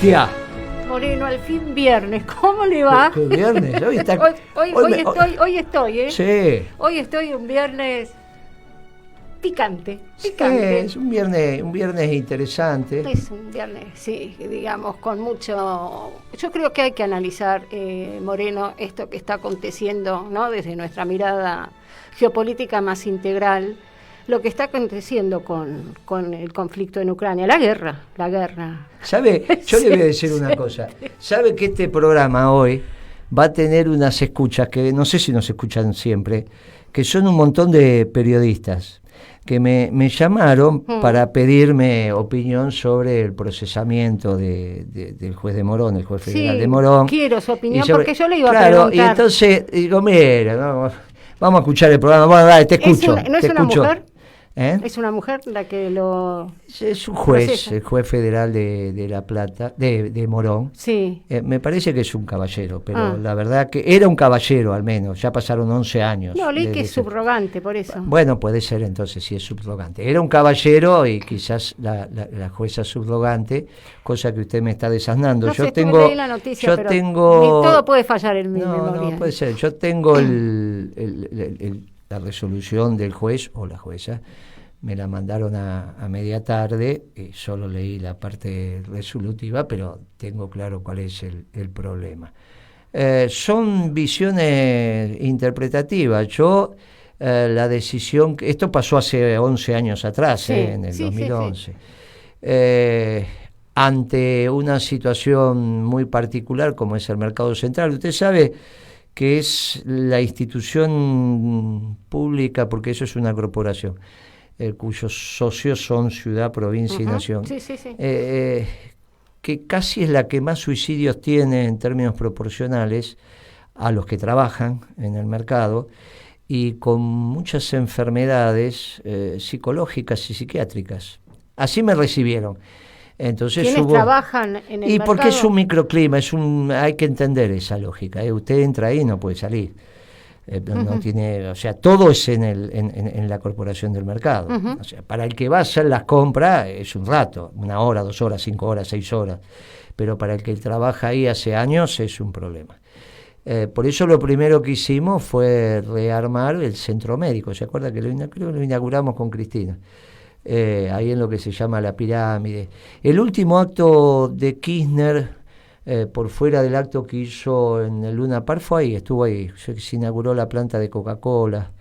Cintia. Moreno, al fin viernes, ¿cómo le va? ¿Qué viernes? Hoy está... Hoy estoy, ¿eh? Sí. Hoy estoy un viernes picante. Sí, es un viernes interesante. Es un viernes, sí, digamos, con mucho... Yo creo que hay que analizar, Moreno, esto que está aconteciendo, ¿no? Desde nuestra mirada geopolítica más integral, lo que está aconteciendo con el conflicto en Ucrania, la guerra. ¿Sabe? Yo le voy a decir una cosa. ¿Sabe que este programa hoy va a tener unas escuchas que no sé si nos escuchan siempre, que son un montón de periodistas que me llamaron para pedirme opinión sobre el procesamiento del juez de Morón, el juez federal de Morón. Quiero su opinión porque yo le iba a preguntar. Y entonces digo, mira, vamos a escuchar el programa. Bueno, dale, te escucho. ¿No es una mujer? ¿Es una mujer la que lo... Es un juez, procesa. el juez federal de La Plata, de Morón. Sí. Me parece que es un caballero, pero la verdad que era un caballero al menos, ya pasaron 11 años. No, leí que es subrogante, por eso. Bueno, puede ser entonces si es subrogante. Era un caballero y quizás la jueza subrogante, cosa que usted me está desasnando. No yo sé, tengo, leí la noticia, yo pero tengo... todo puede fallar en mi No, memoria. no puede ser. Yo tengo la resolución del juez o la jueza. Me la mandaron a media tarde, solo leí la parte resolutiva, pero tengo claro cuál es el problema. Son visiones interpretativas. Yo, la decisión, esto pasó hace 11 años atrás, Sí, en el 2011, sí. Ante una situación muy particular como es el mercado central. Usted sabe que es la institución pública, porque eso es una corporación, cuyos socios son ciudad, provincia y nación, que casi es la que más suicidios tiene en términos proporcionales a los que trabajan en el mercado y con muchas enfermedades psicológicas y psiquiátricas. Así me recibieron. Entonces ¿Quiénes trabajan en el mercado? Porque es un microclima, hay que entender esa lógica. Usted entra ahí y no puede salir. No tiene, o sea, todo es en la corporación del mercado. O sea, para el que va a hacer las compras es un rato, 1 hora, 2 horas, 5 horas, 6 horas, pero para el que trabaja ahí hace años es un problema. Por eso lo primero que hicimos fue rearmar el centro médico. ¿Se acuerda que creo que lo inauguramos con Cristina? Ahí en lo que se llama la pirámide. El último acto de Kirchner, por fuera del acto que hizo en el Luna Park, fue ahí, estuvo ahí. Se inauguró la planta de Coca-Cola,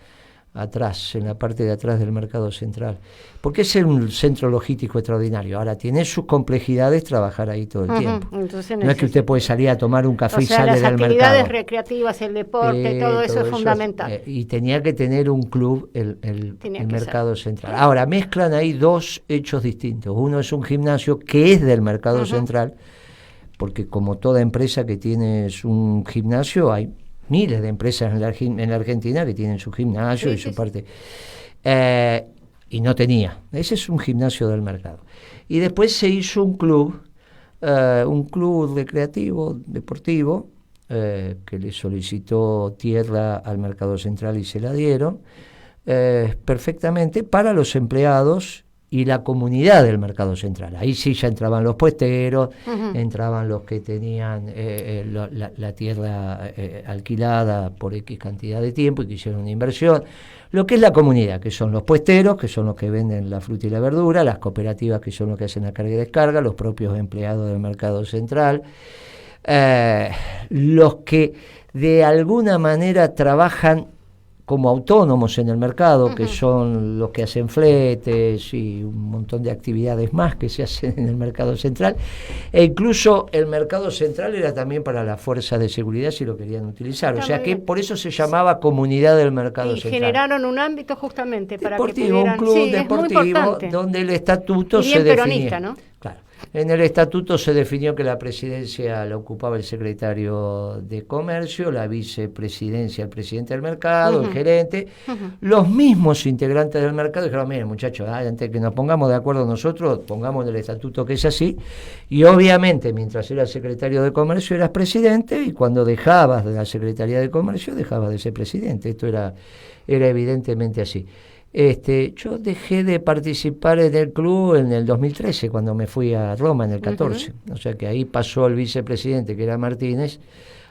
atrás, en la parte de atrás del mercado central. Porque es un centro logístico extraordinario. Ahora, tiene sus complejidades trabajar ahí todo el tiempo. Entonces no es que usted puede salir a tomar un café y sale del mercado. Las actividades recreativas, el deporte, todo eso es fundamental. Y tenía que tener un club el mercado central. Ahora, mezclan ahí dos hechos distintos. Uno es un gimnasio que es del mercado central, porque como toda empresa que tiene un gimnasio, hay miles de empresas en la Argentina que tienen su gimnasio y su parte. Y no tenía. Ese es un gimnasio del mercado. Y después se hizo un club recreativo, deportivo, que le solicitó tierra al mercado central y se la dieron, perfectamente para los empleados y la comunidad del mercado central. Ahí sí ya entraban los puesteros, entraban los que tenían la tierra alquilada por X cantidad de tiempo y que hicieron una inversión. Lo que es la comunidad, que son los puesteros, que son los que venden la fruta y la verdura, las cooperativas, que son los que hacen la carga y descarga, los propios empleados del mercado central, los que de alguna manera trabajan como autónomos en el mercado, que son los que hacen fletes y un montón de actividades más que se hacen en el mercado central, e incluso el mercado central era también para las fuerzas de seguridad si lo querían utilizar, o sea que por eso se llamaba comunidad del mercado central. Y generaron un ámbito justamente para deportivo, que pudieran... un club deportivo donde el estatuto se definía. Peronista, ¿no? Claro. En el estatuto se definió que la presidencia la ocupaba el secretario de Comercio, la vicepresidencia el presidente del mercado, el gerente. Los mismos integrantes del mercado dijeron, miren muchachos, antes que nos pongamos de acuerdo nosotros, pongamos en el estatuto que es así. Y obviamente mientras eras secretario de Comercio eras presidente, y cuando dejabas de la Secretaría de Comercio dejabas de ser presidente. Esto era evidentemente así. Yo dejé de participar en el club en el 2013, cuando me fui a Roma en el 14. O sea que ahí pasó el vicepresidente, que era Martínez,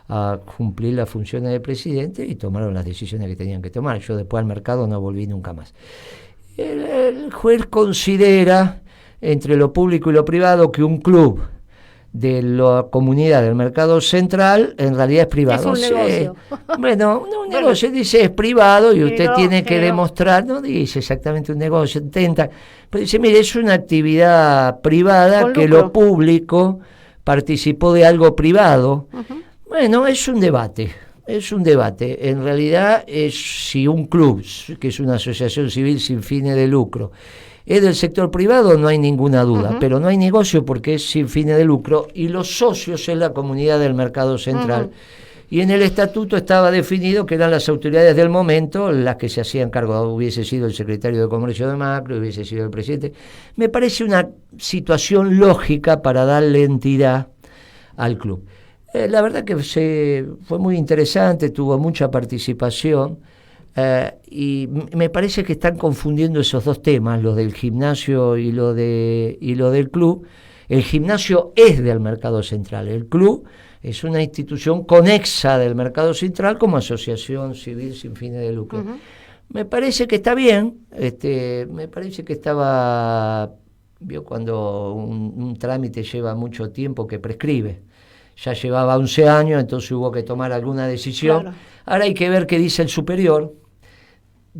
a cumplir las funciones de presidente y tomaron las decisiones que tenían que tomar. Yo después al mercado no volví nunca más. El juez considera, entre lo público y lo privado, que un club de la comunidad del mercado central en realidad es privado. Es un negocio. Bueno, un negocio dice es privado y usted tiene que pero demostrar, no dice exactamente un negocio, intenta, pero dice, mire, es una actividad privada con que lucro. lo público participó de algo privado. Bueno, es un debate. Es un debate. En realidad es si un club, que es una asociación civil sin fines de lucro, es del sector privado, no hay ninguna duda, pero no hay negocio porque es sin fines de lucro y los socios es la comunidad del mercado central. Y en el estatuto estaba definido que eran las autoridades del momento las que se hacían cargo. Hubiese sido el secretario de Comercio de Macri, hubiese sido el presidente. Me parece una situación lógica para darle entidad al club. La verdad que fue muy interesante, tuvo mucha participación. Y me parece que están confundiendo esos dos temas, los del gimnasio y lo del club. El gimnasio es del mercado central, el club es una institución conexa del mercado central como asociación civil sin fines de lucro. Me parece que está bien, me parece que vio cuando un trámite lleva mucho tiempo que prescribe. Ya llevaba 11 años, entonces hubo que tomar alguna decisión. Claro. Ahora hay que ver qué dice el superior.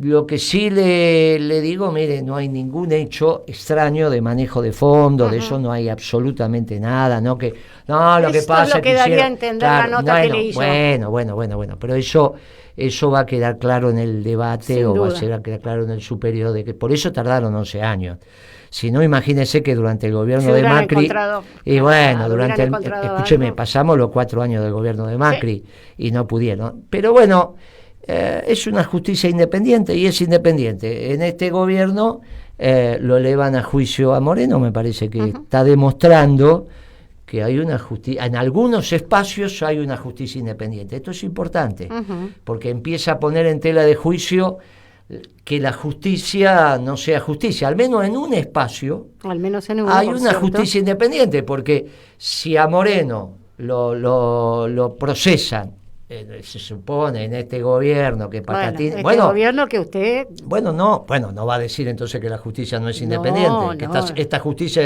Lo que sí le digo, mire, no hay ningún hecho extraño de manejo de fondos, de eso no hay absolutamente nada, ¿no? Lo que pasa es lo que daría a entender la nota que le hizo. Bueno, pero eso va a quedar claro en el debate. Sin duda. Va a quedar claro en el superior, de que por eso tardaron 11 años. Si no, imagínese que durante el gobierno de Macri, escúcheme, pasamos los 4 años del gobierno de Macri y no pudieron. Pero bueno, es una justicia independiente y es independiente. En este gobierno lo elevan a juicio a Moreno, me parece que está demostrando que hay una justicia, en algunos espacios hay una justicia independiente. Esto es importante, porque empieza a poner en tela de juicio que la justicia no sea justicia, al menos en un espacio, hay una justicia independiente, porque si a Moreno lo procesan, se supone en este gobierno que patatín, gobierno que usted no va a decir entonces que la justicia no es independiente, que esta justicia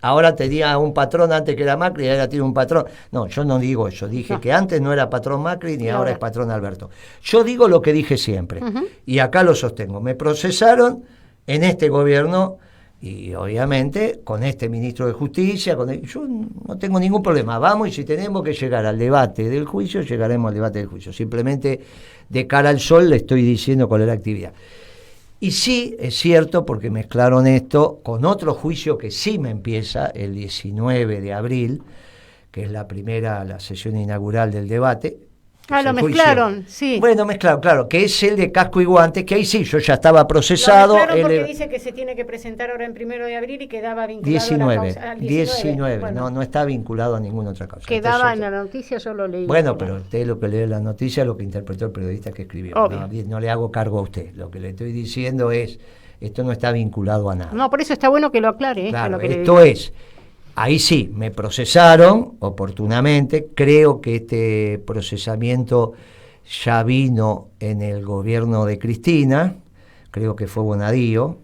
ahora tenía un patrón antes que era Macri y ahora tiene un patrón. No, yo no digo eso, dije que antes no era patrón Macri ni ahora es patrón Alberto. Yo digo lo que dije siempre y acá lo sostengo. Me procesaron en este gobierno y obviamente con este ministro de Justicia, yo no tengo ningún problema. Vamos, y si tenemos que llegar al debate del juicio, llegaremos al debate del juicio. Simplemente de cara al sol le estoy diciendo cuál es la actividad. Y sí, es cierto, porque mezclaron esto con otro juicio que sí me empieza el 19 de abril, que es la sesión inaugural del debate. Lo mezclaron, sí. Bueno, mezclaron, claro, que es el de casco y guantes, que ahí sí, yo ya estaba procesado. Lo mezclaron porque dice que se tiene que presentar ahora en 1 de abril y quedaba vinculado a la causa. 19, bueno. No está vinculado a ninguna otra causa. Quedaba en la noticia, yo lo leí. Bueno, pero usted lo que lee la noticia es lo que interpretó el periodista que escribió. No le hago cargo a usted. Lo que le estoy diciendo es, esto no está vinculado a nada. No, por eso está bueno que lo aclare. Claro, esto es... Ahí sí, me procesaron oportunamente, creo que este procesamiento ya vino en el gobierno de Cristina, creo que fue Bonadío,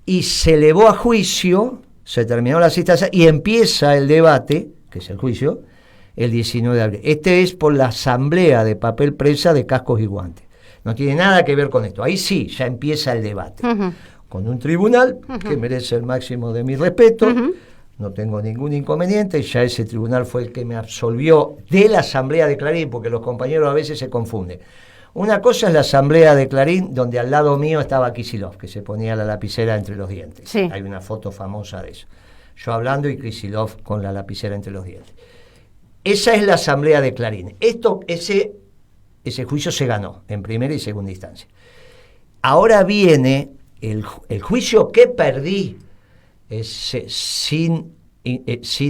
y se elevó a juicio, se terminó la citación y empieza el debate, que es el juicio, el 19 de abril. Este es por la asamblea de papel prensa de cascos y guantes. No tiene nada que ver con esto, ahí sí, ya empieza el debate. Con un tribunal que merece el máximo de mi respeto, no tengo ningún inconveniente, ya ese tribunal fue el que me absolvió de la asamblea de Clarín, porque los compañeros a veces se confunden. Una cosa es la asamblea de Clarín, donde al lado mío estaba Kicillof, que se ponía la lapicera entre los dientes. Sí. Hay una foto famosa de eso. Yo hablando y Kicillof con la lapicera entre los dientes. Esa es la asamblea de Clarín. Ese juicio se ganó en primera y segunda instancia. Ahora viene el juicio que perdí sin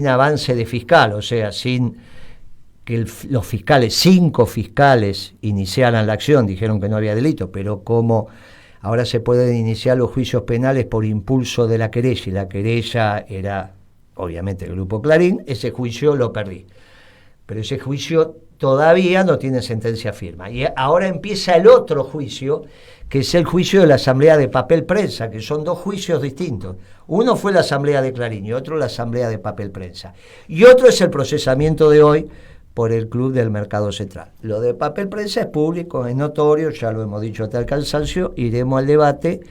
avance de fiscal, o sea, sin que los fiscales, 5 fiscales, iniciaran la acción, dijeron que no había delito, pero como ahora se pueden iniciar los juicios penales por impulso de la querella, y la querella era obviamente el Grupo Clarín, ese juicio lo perdí. Pero ese juicio todavía no tiene sentencia firme. Y ahora empieza el otro juicio, que es el juicio de la Asamblea de Papel Prensa, que son 2 juicios distintos. Uno fue la Asamblea de Clarín y otro la Asamblea de Papel Prensa. Y otro es el procesamiento de hoy por el Club del Mercado Central. Lo de Papel Prensa es público, es notorio, ya lo hemos dicho hasta el cansancio, iremos al debate.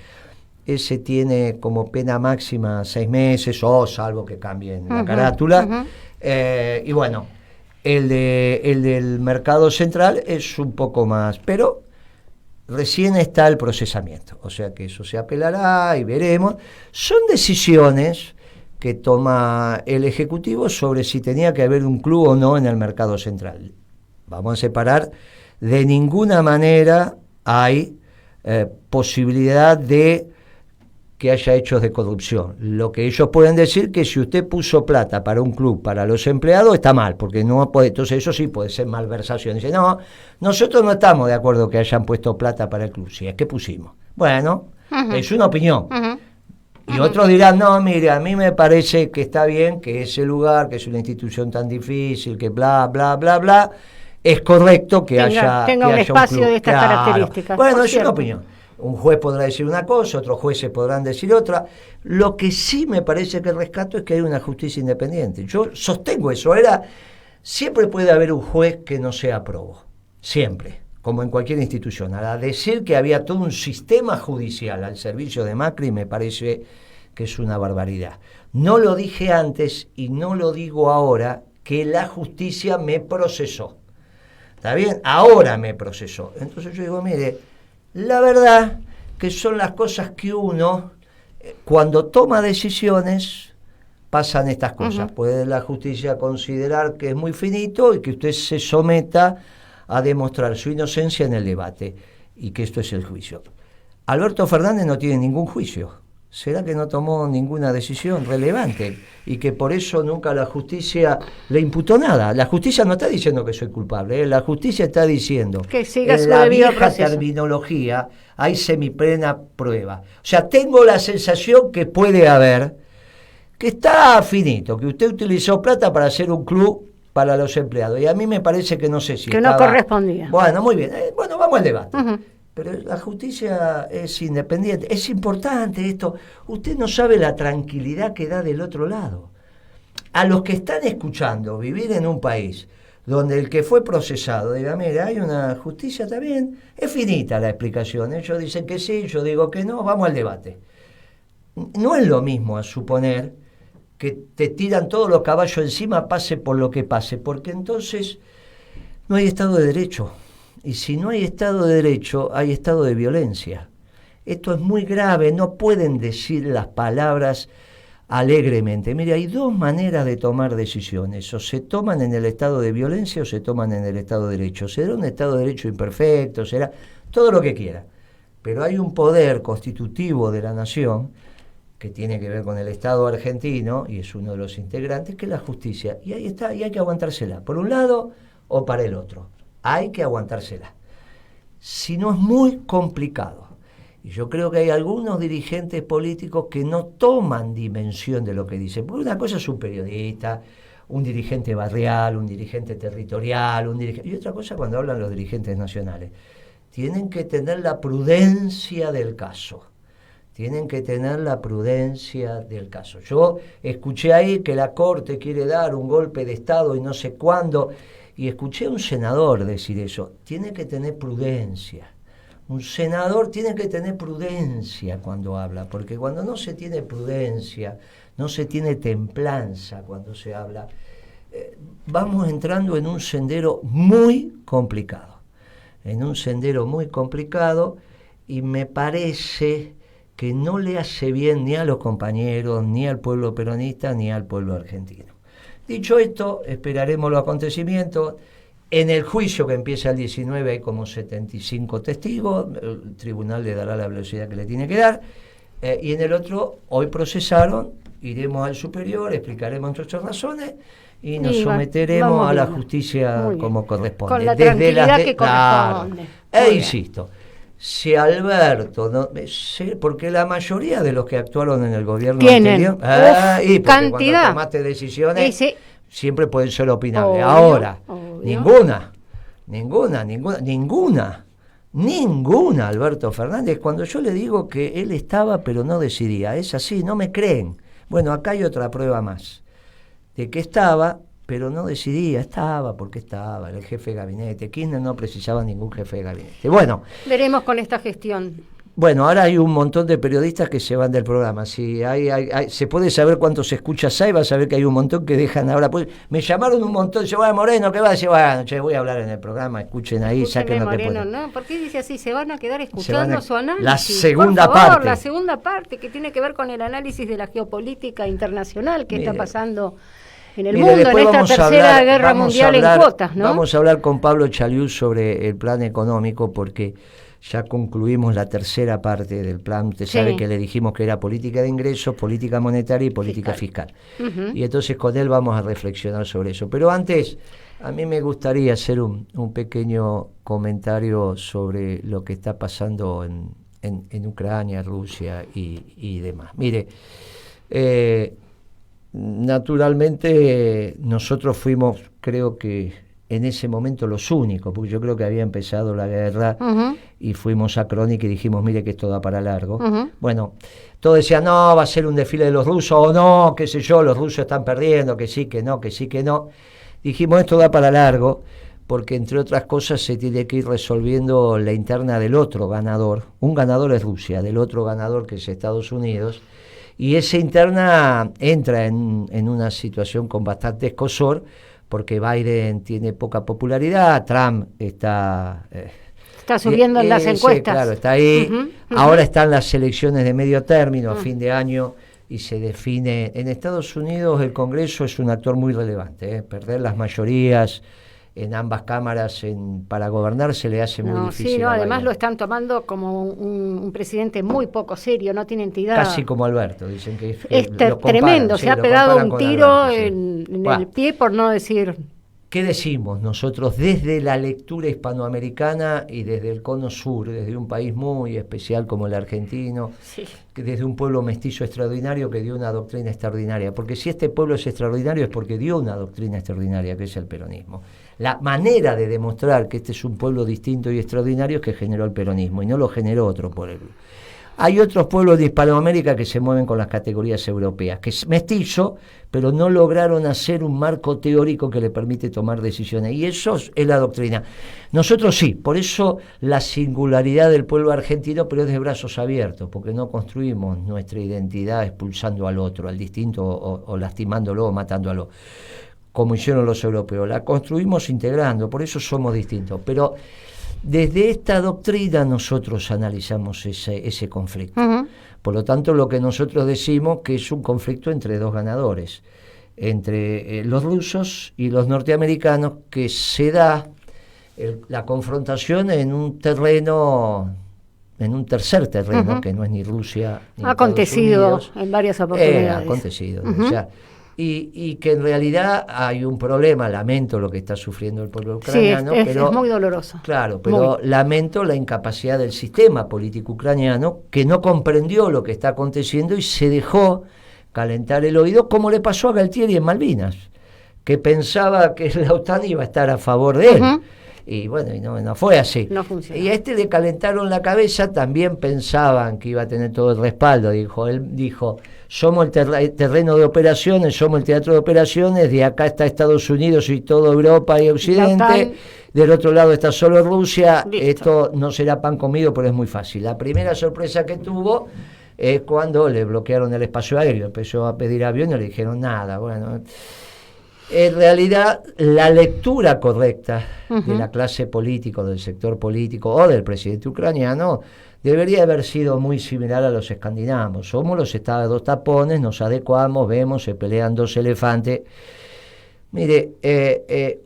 Ese tiene como pena máxima 6 meses, o salvo que cambien la carátula. Y bueno, el del Mercado Central es un poco más, pero recién está el procesamiento, o sea que eso se apelará y veremos. Son decisiones que toma el Ejecutivo sobre si tenía que haber un club o no en el Mercado Central. Vamos a separar, de ninguna manera hay posibilidad de que haya hechos de corrupción. Lo que ellos pueden decir que si usted puso plata para un club, para los empleados, está mal, porque no puede, entonces eso sí puede ser malversación. Dice, no, nosotros no estamos de acuerdo que hayan puesto plata para el club, si es que pusimos. Bueno, es una opinión. Y otros dirán, no, mire, a mí me parece que está bien que ese lugar, que es una institución tan difícil, que bla, bla, bla, bla, es correcto que haya un espacio club de estas características. Bueno, es una opinión. Un juez podrá decir una cosa, otros jueces podrán decir otra. Lo que sí me parece que rescato es que hay una justicia independiente. Yo sostengo eso. Siempre puede haber un juez que no sea probo. Siempre. Como en cualquier institución. A decir que había todo un sistema judicial al servicio de Macri me parece que es una barbaridad. No lo dije antes y no lo digo ahora, que la justicia me procesó. ¿Está bien? Ahora me procesó. Entonces yo digo, mire, la verdad que son las cosas que uno, cuando toma decisiones, pasan estas cosas. Puede la justicia considerar que es muy finito y que usted se someta a demostrar su inocencia en el debate y que esto es el juicio. Alberto Fernández no tiene ningún juicio. ¿Será que no tomó ninguna decisión relevante y que por eso nunca la justicia le imputó nada? La justicia no está diciendo que soy culpable, la justicia está diciendo que siga en la vieja terminología hay semiplena prueba. O sea, tengo la sensación que puede haber, que está finito, que usted utilizó plata para hacer un club para los empleados y a mí me parece que no sé si que no correspondía. Bueno, muy bien, bueno, vamos al debate. Pero la justicia es independiente. Es importante esto. Usted no sabe la tranquilidad que da del otro lado. A los que están escuchando vivir en un país donde el que fue procesado diga, mira, hay una justicia también, es finita la explicación. Ellos dicen que sí, yo digo que no, vamos al debate. No es lo mismo a suponer que te tiran todos los caballos encima, pase por lo que pase, porque entonces no hay Estado de Derecho. Y si no hay Estado de Derecho, hay Estado de violencia. Esto es muy grave, no pueden decir las palabras alegremente. Mire, hay 2 maneras de tomar decisiones. O se toman en el Estado de violencia o se toman en el Estado de Derecho. Será un Estado de Derecho imperfecto, será todo lo que quiera. Pero hay un poder constitutivo de la nación que tiene que ver con el Estado argentino, y es uno de los integrantes, que es la justicia. Y ahí está, y hay que aguantársela, por un lado o para el otro. Hay que aguantársela. Si no es muy complicado. Y yo creo que hay algunos dirigentes políticos que no toman dimensión de lo que dicen. Porque una cosa es un periodista, un dirigente barrial, un dirigente territorial, y otra cosa cuando hablan los dirigentes nacionales. Tienen que tener la prudencia del caso. Tienen que tener la prudencia del caso. Yo escuché ahí que la Corte quiere dar un golpe de Estado y no sé cuándo. Y escuché a un senador decir eso, tiene que tener prudencia. Un senador tiene que tener prudencia cuando habla, porque cuando no se tiene prudencia, no se tiene templanza cuando se habla, vamos entrando en un sendero muy complicado. Y me parece que no le hace bien ni a los compañeros, ni al pueblo peronista, ni al pueblo argentino. Dicho esto, esperaremos los acontecimientos. En el juicio que empieza el 19 hay como 75 testigos, el tribunal le dará la velocidad que le tiene que dar, y en el otro hoy procesaron iremos al superior, explicaremos nuestras razones y nos someteremos a la justicia como corresponde. Con la tranquilidad que corresponde. Insisto, si Alberto, porque la mayoría de los que actuaron en el gobierno anterior, cantidad. Cuando tomaste decisiones, siempre pueden ser opinables. Ahora, ninguna, Alberto Fernández, cuando yo le digo que él estaba pero no decidía, es así, no me creen. Bueno, acá hay otra prueba más, de que estaba, pero no decidía, porque estaba, era el jefe de gabinete. Kirchner no precisaba ningún jefe de gabinete. Bueno. Veremos con esta gestión. Bueno, ahora hay un montón de periodistas que se van del programa. Si se puede saber cuántos escuchas hay, vas a ver que hay un montón que dejan ahora. Pues, me llamaron un montón, se va Moreno, ¿qué va a decir? Bueno, voy a hablar en el programa, escuchen ahí, saquen lo que puedan. ¿No? ¿Por qué dice así? Se van a quedar escuchando su análisis. La segunda parte. La segunda parte, que tiene que ver con el análisis de la geopolítica internacional que está pasando en el mundo, en esta tercera guerra mundial en cuotas, ¿no? Vamos a hablar con Pablo Chaliú sobre el plan económico, porque ya concluimos la tercera parte del plan. Usted sabe que le dijimos que era política de ingresos, política monetaria y política fiscal. Y entonces con él vamos a reflexionar sobre eso. Pero antes, a mí me gustaría hacer un pequeño comentario sobre lo que está pasando en Ucrania, Rusia y demás. Mire, naturalmente nosotros fuimos, creo que en ese momento los únicos, porque yo creo que había empezado la guerra y fuimos a Crónica y dijimos, mire que esto da para largo. Bueno, todos decían, no, va a ser un desfile de los rusos, o no, qué sé yo, los rusos están perdiendo, que sí, que no, que sí, que no. Dijimos, esto da para largo, porque entre otras cosas se tiene que ir resolviendo la interna del otro ganador. Un ganador es Rusia, del otro ganador que es Estados Unidos, y esa interna entra en una situación con bastante escosor, porque Biden tiene poca popularidad, Trump está subiendo en las encuestas. Sí, claro, está ahí. Ahora están las elecciones de medio término, a fin de año, y se define. En Estados Unidos el Congreso es un actor muy relevante. Perder las mayorías en ambas cámaras para gobernar se le hace muy difícil. Sí, además lo están tomando como un presidente muy poco serio, no tiene entidad. Casi como Alberto, dicen que es tremendo, se ha pegado un tiro Alberto, en el pie, por no decir. ¿Qué decimos nosotros desde la lectura hispanoamericana y desde el cono sur, desde un país muy especial como el argentino, desde un pueblo mestizo extraordinario que dio una doctrina extraordinaria? Porque si este pueblo es extraordinario es porque dio una doctrina extraordinaria, que es el peronismo. La manera de demostrar que este es un pueblo distinto y extraordinario es que generó el peronismo y no lo generó otro pueblo. Hay otros pueblos de Hispanoamérica que se mueven con las categorías europeas, que es mestizo, pero no lograron hacer un marco teórico que le permite tomar decisiones. Y eso es la doctrina. Nosotros sí, por eso la singularidad del pueblo argentino, pero es de brazos abiertos, porque no construimos nuestra identidad expulsando al otro, al distinto, o lastimándolo o matándolo, como hicieron los europeos. La construimos integrando, por eso somos distintos. Pero desde esta doctrina nosotros analizamos ese conflicto. Por lo tanto, lo que nosotros decimos que es un conflicto entre dos ganadores, entre los rusos y los norteamericanos, que se da la confrontación en un terreno, en un tercer terreno, que no es ni Rusia ni ha acontecido Estados Unidos, en varias oportunidades. Ha acontecido, o sea, y que en realidad hay un problema. Lamento lo que está sufriendo el pueblo ucraniano, pero es muy doloroso. Claro, pero lamento la incapacidad del sistema político ucraniano, que no comprendió lo que está aconteciendo y se dejó calentar el oído, como le pasó a Galtieri en Malvinas, que pensaba que la OTAN iba a estar a favor de él. Y bueno, y no fue así. No funcionó. Y a le calentaron la cabeza, también pensaban que iba a tener todo el respaldo. Él dijo, somos el terreno de operaciones, somos el teatro de operaciones, de acá está Estados Unidos y toda Europa y Occidente, del otro lado está solo Rusia. Listo. Esto no será pan comido, pero es muy fácil. La primera sorpresa que tuvo es cuando le bloquearon el espacio aéreo, empezó a pedir avión y no le dijeron nada. Bueno, en realidad, la lectura correcta de la clase política, del sector político o del presidente ucraniano debería haber sido muy similar a los escandinavos. Somos los estados tapones, nos adecuamos, vemos, se pelean dos elefantes. Mire,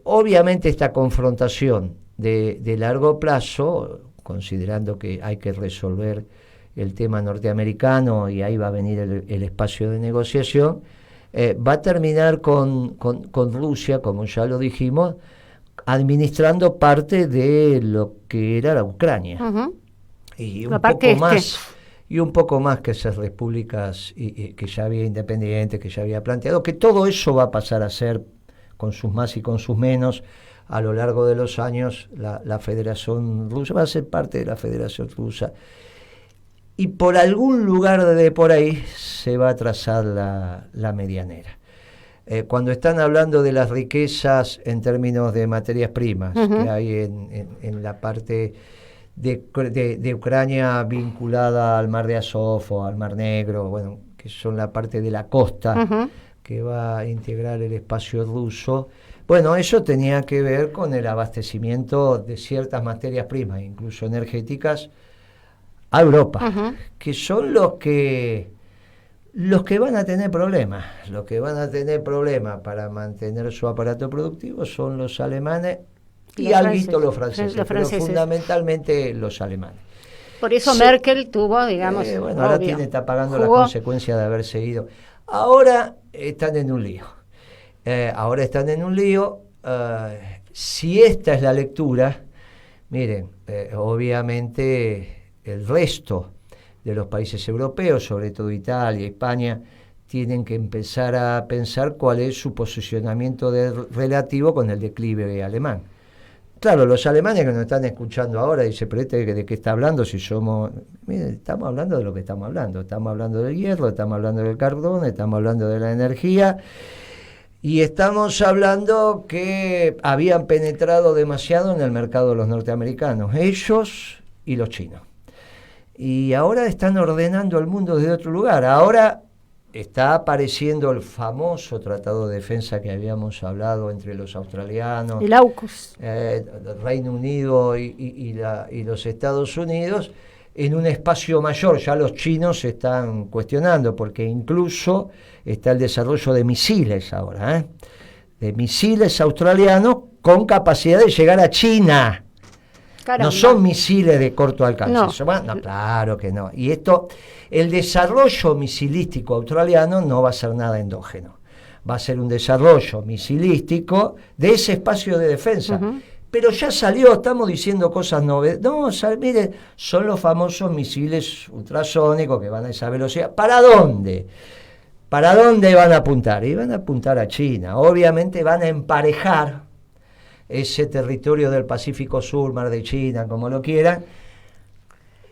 obviamente esta confrontación de largo plazo, considerando que hay que resolver el tema norteamericano, y ahí va a venir el espacio de negociación, va a terminar con Rusia, como ya lo dijimos, administrando parte de lo que era la Ucrania. Y un poco más que esas repúblicas y que ya había independientes, que ya había planteado, que todo eso va a pasar a ser, con sus más y con sus menos, a lo largo de los años, la Federación Rusa va a ser parte de la Federación Rusa. Y por algún lugar de por ahí se va a trazar la medianera. Cuando están hablando de las riquezas en términos de materias primas que hay en la parte de Ucrania vinculada al Mar de Azov o al Mar Negro, bueno, que son la parte de la costa que va a integrar el espacio ruso, bueno, eso tenía que ver con el abastecimiento de ciertas materias primas, incluso energéticas, a Europa, que son los que van a tener problemas. Los que van a tener problemas para mantener su aparato productivo son los alemanes y alguito los franceses, pero fundamentalmente los alemanes. Por eso Merkel tuvo, digamos, bueno, ahora está pagando la consecuencia de haberse ido. Ahora están en un lío. Si esta es la lectura, miren, obviamente el resto de los países europeos, sobre todo Italia, España, tienen que empezar a pensar cuál es su posicionamiento relativo con el declive alemán. Claro, los alemanes que nos están escuchando ahora dicen, pero ¿de qué está hablando? Si somos... Miren, estamos hablando de lo que estamos hablando. Estamos hablando del hierro, estamos hablando del carbón, estamos hablando de la energía, y estamos hablando que habían penetrado demasiado en el mercado de los norteamericanos, ellos y los chinos. Y ahora están ordenando el mundo desde otro lugar. Ahora está apareciendo el famoso tratado de defensa que habíamos hablado entre los australianos, el AUKUS, Reino Unido y los Estados Unidos, en un espacio mayor. Ya los chinos se están cuestionando, porque incluso está el desarrollo de misiles ahora, de misiles australianos con capacidad de llegar a China. Caramba. No son misiles de corto alcance. No, claro que no. Y el desarrollo misilístico australiano no va a ser nada endógeno. Va a ser un desarrollo misilístico de ese espacio de defensa. Pero ya salió, estamos diciendo cosas novedosas. No, miren, son los famosos misiles ultrasónicos que van a esa velocidad. ¿Para dónde? ¿Para dónde van a apuntar? Y van a apuntar a China. Obviamente van a emparejar ese territorio del Pacífico Sur, Mar de China, como lo quieran,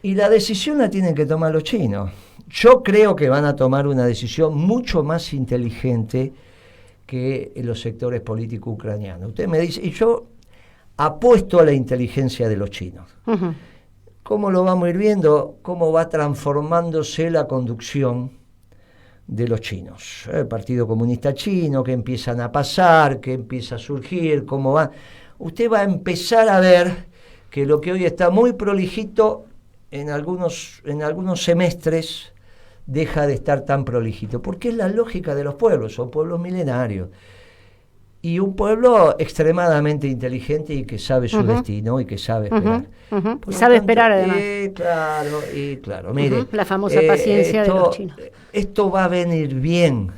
y la decisión la tienen que tomar los chinos. Yo creo que van a tomar una decisión mucho más inteligente que los sectores políticos ucranianos. Usted me dice, y yo apuesto a la inteligencia de los chinos. ¿Cómo lo vamos a ir viendo? ¿Cómo va transformándose la conducción de los chinos? El Partido Comunista Chino, que empiezan a pasar, que empieza a surgir, cómo va. Usted va a empezar a ver que lo que hoy está muy prolijito, en algunos semestres deja de estar tan prolijito, porque es la lógica de los pueblos, son pueblos milenarios. Y un pueblo extremadamente inteligente y que sabe su destino y que sabe esperar. Y sabe esperar, además. Claro. Mire, la famosa paciencia de los chinos. Esto va a venir bien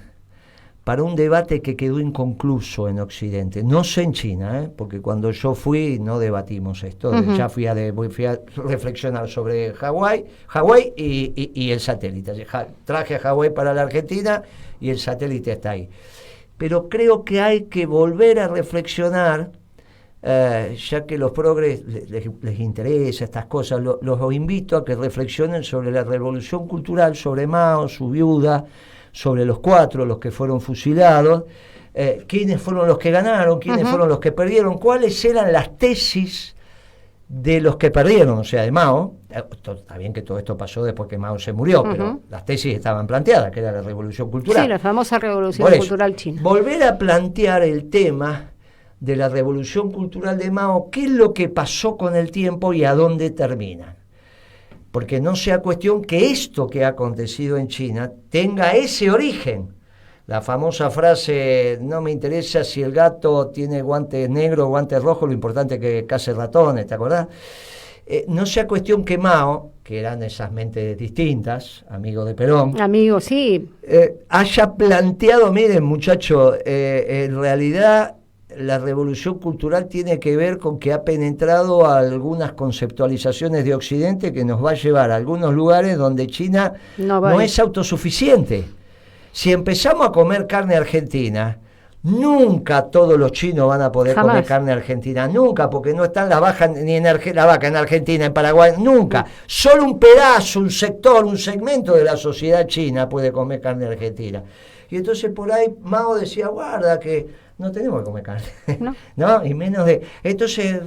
para un debate que quedó inconcluso en Occidente. No sé en China, porque cuando yo fui no debatimos esto. Ya fui a reflexionar sobre Hawái y el satélite. Traje a Hawái para la Argentina y el satélite está ahí. Pero creo que hay que volver a reflexionar, ya que los progres les interesa estas cosas, los invito a que reflexionen sobre la revolución cultural, sobre Mao, su viuda, sobre los 4, los que fueron fusilados, quiénes fueron los que ganaron, quiénes fueron los que perdieron, cuáles eran las tesis de los que perdieron, o sea, de Mao. Está bien que todo esto pasó después que Mao se murió, pero las tesis estaban planteadas, que era la revolución cultural. Sí, la famosa revolución cultural china. Volver a plantear el tema de la revolución cultural de Mao, qué es lo que pasó con el tiempo y a dónde termina. Porque no sea cuestión que esto que ha acontecido en China tenga ese origen. La famosa frase, no me interesa si el gato tiene guantes negros o guantes rojos, lo importante es que case ratones, ¿te acordás? No sea cuestión que Mao que eran esas mentes distintas, amigos de Perón. Amigos, sí. Haya planteado, miren muchachos, en realidad la revolución cultural tiene que ver con que ha penetrado a algunas conceptualizaciones de Occidente que nos va a llevar a algunos lugares donde China no es autosuficiente. Si empezamos a comer carne argentina, nunca todos los chinos van a poder comer carne argentina, nunca, porque no están las vacas ni la vaca en Argentina, en Paraguay, nunca. Solo un pedazo, un sector, un segmento de la sociedad china puede comer carne argentina. Y entonces por ahí Mao decía, guarda que no tenemos que comer carne, ¿no? Y menos de... Entonces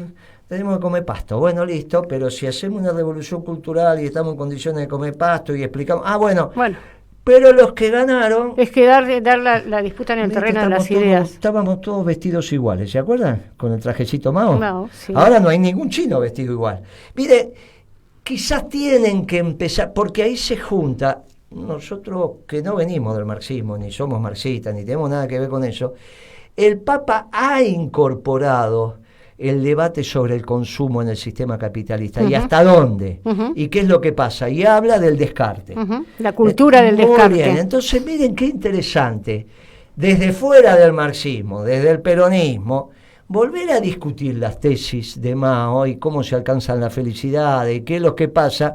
tenemos que comer pasto. Bueno, listo, pero si hacemos una revolución cultural y estamos en condiciones de comer pasto y explicamos... bueno. Pero los que ganaron... Es que dar la disputa en el terreno de las ideas. Estábamos todos vestidos iguales, ¿se acuerdan? Con el trajecito Mao. No, sí. Ahora no hay ningún chino vestido igual. Mire, quizás tienen que empezar, porque ahí se junta... Nosotros que no venimos del marxismo, ni somos marxistas, ni tenemos nada que ver con eso, el Papa ha incorporado el debate sobre el consumo en el sistema capitalista, y hasta dónde, y qué es lo que pasa, y habla del descarte. La cultura del descarte. Muy bien, entonces miren qué interesante, desde fuera del marxismo, desde el peronismo, volver a discutir las tesis de Mao y cómo se alcanzan la felicidad, y qué es lo que pasa,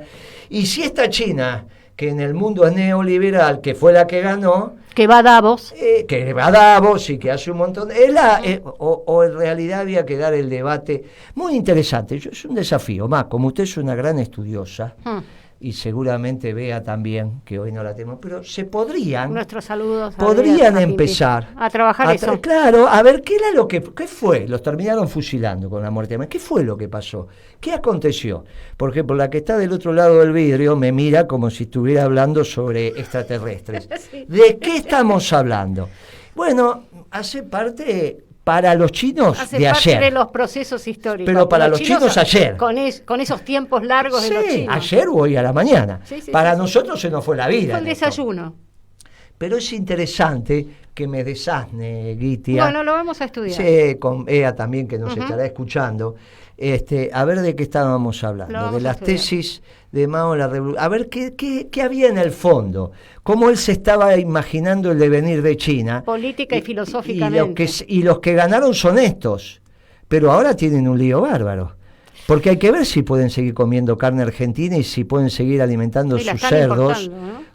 y si esta China, que en el mundo es neoliberal, que fue la que ganó, que va a Davos, y que hace un montón o en realidad había que dar el debate muy interesante. Es un desafío, más como usted es una gran estudiosa y seguramente vea también que hoy no la tenemos, pero se podrían nuestros saludos podrían empezar a trabajar eso. Claro, a ver qué era qué fue. Los terminaron fusilando con la muerte. ¿Qué fue lo que pasó? ¿Qué aconteció? Por ejemplo, la que está del otro lado del vidrio me mira como si estuviera hablando sobre extraterrestres. Sí. ¿De qué estamos hablando? Bueno, hace parte para los chinos de ayer. De los procesos históricos. Pero para los chinos ayer. Con esos tiempos largos de los chinos. Ayer o hoy a la mañana. Para nosotros se nos fue la vida. Fue el desayuno. Pero es interesante que me desasne, Gitia. Bueno, lo vamos a estudiar. Sí, con Ea también, que nos estará escuchando. A ver de qué estábamos hablando. De las tesis de Mao, la revolución. A ver qué había en el fondo. Cómo él se estaba imaginando el devenir de China. Política y filosóficamente. Y los que ganaron son estos. Pero ahora tienen un lío bárbaro. Porque hay que ver si pueden seguir comiendo carne argentina y si pueden seguir alimentando sus cerdos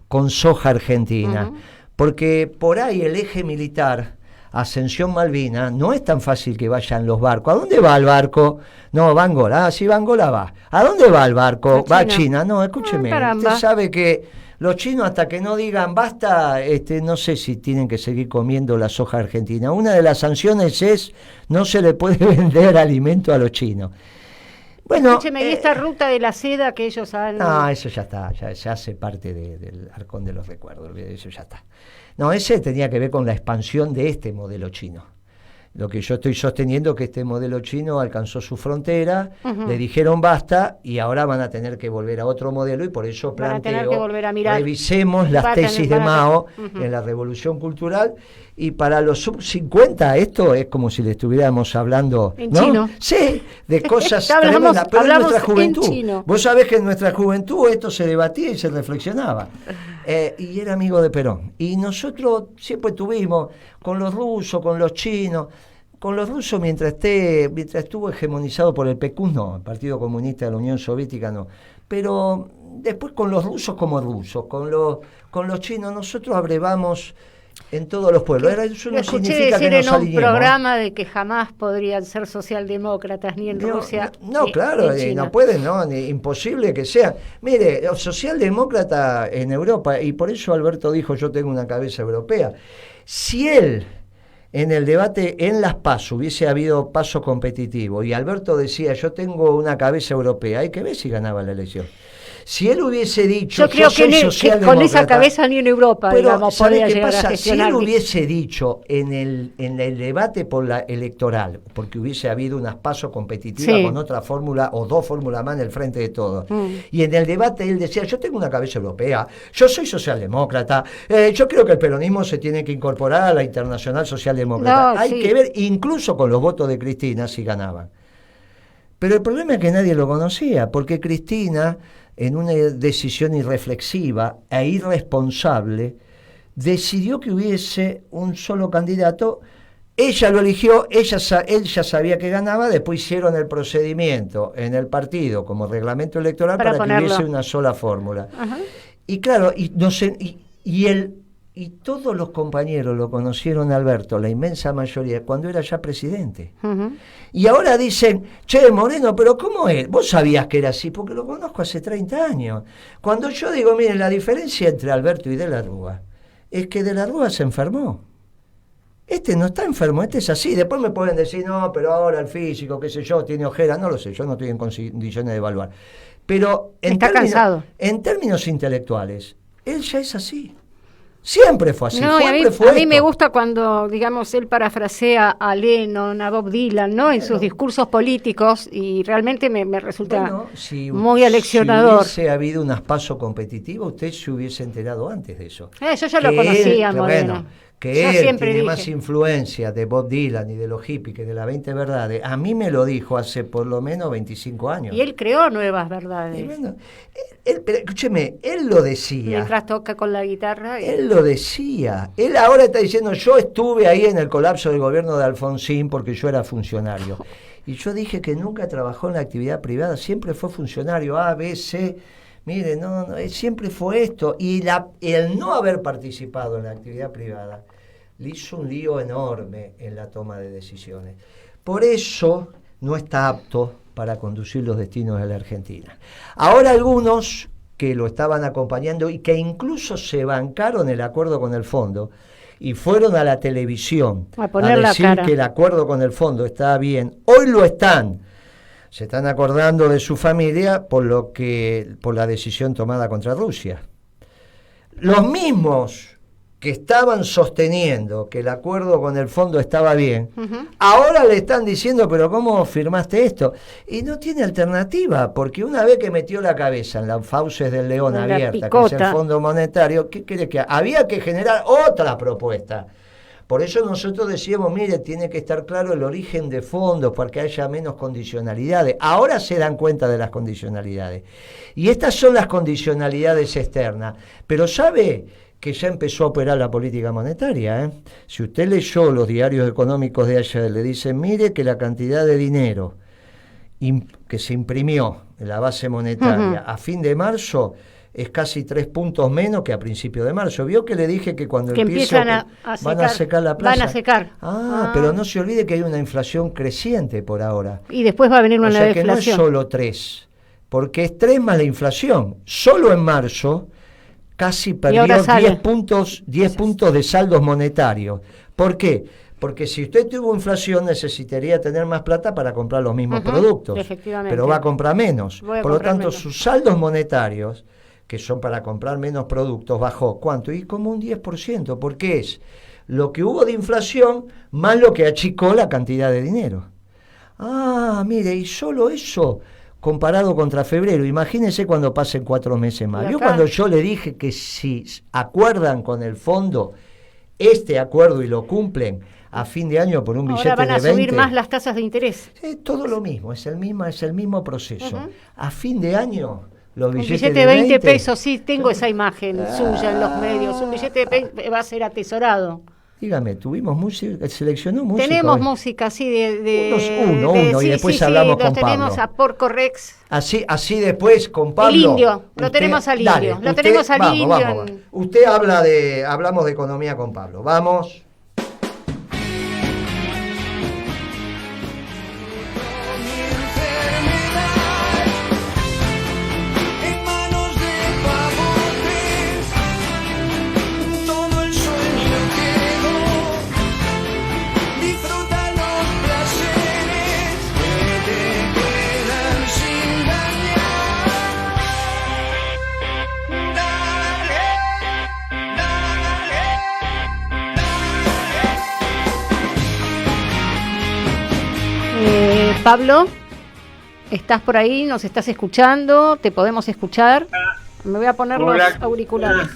con soja argentina. Porque por ahí el eje militar, Ascensión Malvina, no es tan fácil que vayan los barcos. ¿A dónde va el barco? No, va a Angola. Sí, va a Angola, va. ¿A dónde va el barco? Va a China. No, escúcheme. Usted sabe que los chinos, hasta que no digan basta, no sé si tienen que seguir comiendo la soja argentina. Una de las sanciones es no se le puede vender alimento a los chinos. Bueno, escúcheme, ¿y esta ruta de la seda que ellos han...? No, eso ya está, ya hace parte del arcón de los recuerdos, eso ya está. No, ese tenía que ver con la expansión de este modelo chino. Lo que yo estoy sosteniendo es que este modelo chino alcanzó su frontera, le dijeron basta y ahora van a tener que volver a otro modelo, y por eso planteo, revisemos las tesis de Mao en la revolución cultural, y para los sub-50 esto es como si le estuviéramos hablando en chino. Sí, de cosas tremendas, pero en nuestra juventud. Vos sabés que en nuestra juventud esto se debatía y se reflexionaba. Y era amigo de Perón. Y nosotros siempre tuvimos con los rusos, con los chinos. Con los rusos, mientras estuvo hegemonizado por el PQ, no, el Partido Comunista de la Unión Soviética no, pero después con los rusos como rusos, con los chinos, nosotros abrevamos en todos los pueblos. Eso no significa que nos alineemos. En un programa de que jamás podrían ser socialdemócratas ni en Rusia. No, claro, no pueden, imposible que sean. Mire, socialdemócrata en Europa, y por eso Alberto dijo yo tengo una cabeza europea. Si él en el debate en las PASO hubiese habido paso competitivo y Alberto decía yo tengo una cabeza europea, hay que ver si ganaba la elección. Si él hubiese dicho yo creo que con esa cabeza ni en Europa, pero digamos, podría llegar a gestionar. Si él hubiese dicho en el debate por la electoral, porque hubiese habido unas pasos competitivas con otra fórmula o dos fórmulas más en el frente de todos, y en el debate él decía yo tengo una cabeza europea, yo soy socialdemócrata, yo creo que el peronismo se tiene que incorporar a la Internacional Socialdemócrata. Hay que ver, incluso con los votos de Cristina, si ganaban. Pero el problema es que nadie lo conocía, porque Cristina, en una decisión irreflexiva e irresponsable, decidió que hubiese un solo candidato. Ella lo eligió, él ya sabía que ganaba, después hicieron el procedimiento en el partido como reglamento electoral para que hubiese una sola fórmula. Ajá. Y claro, y todos los compañeros lo conocieron a Alberto, la inmensa mayoría, cuando era ya presidente. Uh-huh. Y ahora dicen, che, Moreno, pero ¿cómo es? Vos sabías que era así, porque lo conozco hace 30 años. Cuando yo digo, miren, la diferencia entre Alberto y De la Rúa es que De la Rúa se enfermó. Este no está enfermo, este es así. Después me pueden decir, no, pero ahora el físico, qué sé yo, tiene ojera. No lo sé, yo no estoy en condiciones de evaluar. Pero en términos intelectuales, él ya es así. Siempre fue así, no, a mí me gusta cuando, digamos, él parafrasea a Lennon, a Bob Dylan, ¿no? En sus discursos políticos, y realmente me resulta muy aleccionador. Si hubiese habido un paso competitivo, usted se hubiese enterado antes de eso. Yo ya lo conocía, Moreno. Que él tiene más influencia de Bob Dylan y de los hippies que de las 20 verdades, a mí me lo dijo hace por lo menos 25 años. Y él creó nuevas verdades. Bueno, pero escúcheme, él lo decía. Mientras toca con la guitarra. Él lo decía. Él ahora está diciendo, yo estuve ahí en el colapso del gobierno de Alfonsín porque yo era funcionario. Y yo dije que nunca trabajó en la actividad privada, siempre fue funcionario, A, B, C. Mire, no, siempre fue esto. Y el no haber participado en la actividad privada le hizo un lío enorme en la toma de decisiones. Por eso no está apto para conducir los destinos de la Argentina. Ahora algunos que lo estaban acompañando y que incluso se bancaron el acuerdo con el fondo y fueron a la televisión a decir que el acuerdo con el fondo estaba bien, hoy lo están. Se están acordando de su familia por la decisión tomada contra Rusia. Los mismos que estaban sosteniendo que el acuerdo con el fondo estaba bien, ahora le están diciendo, pero ¿cómo firmaste esto? Y no tiene alternativa, porque una vez que metió la cabeza en las fauces del león abierta, que es el Fondo Monetario, ¿qué quiere que haga? Había que generar otra propuesta. Por eso nosotros decíamos, mire, tiene que estar claro el origen de fondos para que haya menos condicionalidades. Ahora se dan cuenta de las condicionalidades. Y estas son las condicionalidades externas. Pero ¿sabe que ya empezó a operar la política monetaria? Si usted leyó los diarios económicos de ayer, le dicen, mire que la cantidad de dinero que se imprimió en la base monetaria a fin de marzo es casi 3 puntos menos que a principio de marzo. ¿Vio que le dije que cuando van a secar la plaza? Van a secar. Pero no se olvide que hay una inflación creciente por ahora. Y después va a venir una nueva inflación. O sea que no es solo 3, porque es 3 más la inflación. Solo en marzo casi perdió 10 puntos de saldos monetarios. ¿Por qué? Porque si usted tuvo inflación necesitaría tener más plata para comprar los mismos productos. Pero va a comprar menos. Por lo tanto, sus saldos monetarios, que son para comprar menos productos, bajó. ¿Cuánto? Y como un 10%, porque es lo que hubo de inflación más lo que achicó la cantidad de dinero. Mire, y solo eso comparado contra febrero. Imagínense cuando pasen 4 meses más. ¿Vio cuando yo le dije que si acuerdan con el fondo este acuerdo y lo cumplen a fin de año por un billete de 20? Ahora van a subir más las tasas de interés. Todo lo mismo, es el mismo proceso. A fin de año los billetes de 20 pesos, sí, tengo esa imagen suya en los medios. Un billete de 20 va a ser atesorado. Dígame, tuvimos música, seleccionó música. Tenemos música, sí, uno, y después hablamos con Pablo. Tenemos a Porco Rex. Así después con Pablo. El Indio, lo tenemos al Indio. Vamos. Usted hablamos de economía con Pablo. Vamos. Pablo, ¿estás por ahí? ¿Nos estás escuchando? ¿Te podemos escuchar? Me voy a poner los auriculares.